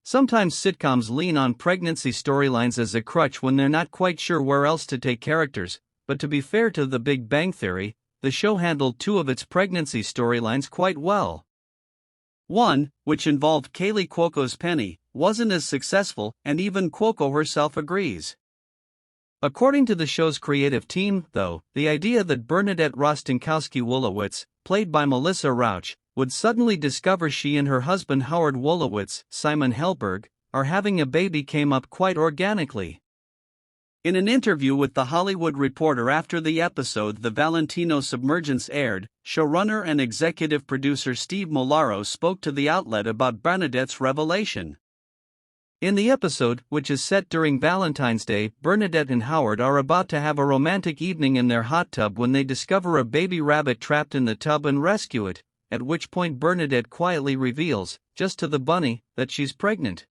Sometimes sitcoms lean on pregnancy storylines as a crutch when they're not quite sure where else to take characters, but to be fair to The Big Bang Theory, the show handled two of its pregnancy storylines quite well. One, which involved Kaylee Cuoco's Penny, wasn't as successful, and even Cuoco herself agrees. According to the show's creative team, though, the idea that Bernadette Rostenkowski-Wolowitz, played by Melissa Rauch, would suddenly discover she and her husband Howard Wolowitz, Simon Helberg, are having a baby came up quite organically. In an interview with The Hollywood Reporter after the episode The Valentino Submergence aired, showrunner and executive producer Steve Molaro spoke to the outlet about Bernadette's revelation. In the episode, which is set during Valentine's Day, Bernadette and Howard are about to have a romantic evening in their hot tub when they discover a baby rabbit trapped in the tub and rescue it, at which point Bernadette quietly reveals, just to the bunny, that she's pregnant.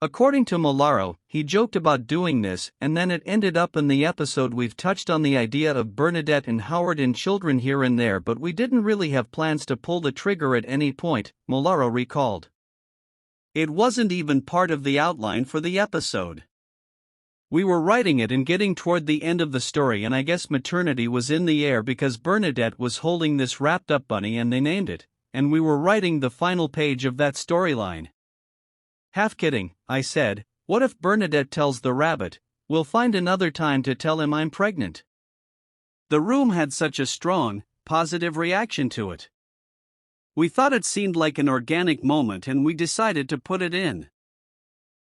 According to Molaro, he joked about doing this, and then it ended up in the episode. We've touched on the idea of Bernadette and Howard and children here and there, but we didn't really have plans to pull the trigger at any point, Molaro recalled. It wasn't even part of the outline for the episode. We were writing it and getting toward the end of the story, and I guess maternity was in the air because Bernadette was holding this wrapped up bunny and they named it, and we were writing the final page of that storyline. Half kidding, I said, what if Bernadette tells the rabbit, we'll find another time to tell him I'm pregnant? The room had such a strong, positive reaction to it. We thought it seemed like an organic moment and we decided to put it in.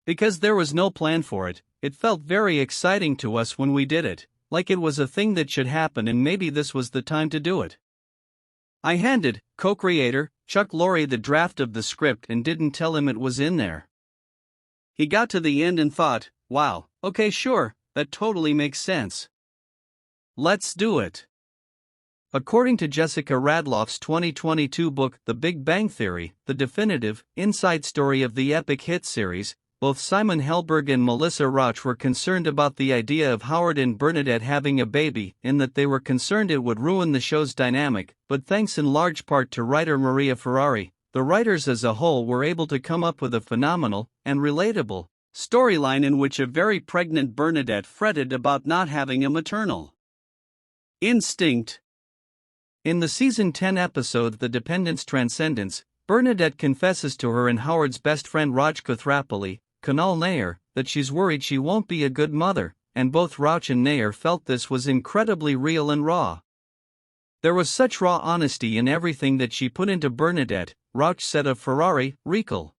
Because there was no plan for it, it felt very exciting to us when we did it, like it was a thing that should happen and maybe this was the time to do it. I handed co-creator Chuck Lorre the draft of the script and didn't tell him it was in there. He got to the end and thought, wow, okay, sure, that totally makes sense. Let's do it. According to Jessica Radloff's 2022 book, The Big Bang Theory, the definitive, inside story of the epic hit series, both Simon Helberg and Melissa Rauch were concerned about the idea of Howard and Bernadette having a baby, in that they were concerned it would ruin the show's dynamic, but thanks in large part to writer Maria Ferrari, the writers as a whole were able to come up with a phenomenal, and relatable, storyline in which a very pregnant Bernadette fretted about not having a maternal instinct. In the season 10 episode The Dependence Transcendence, Bernadette confesses to her and Howard's best friend Raj Kothrapali, Kunal Nair, that she's worried she won't be a good mother, and both Rauch and Nair felt this was incredibly real and raw. There was such raw honesty in everything that she put into Bernadette, Rauch said of Ferrari, Recall.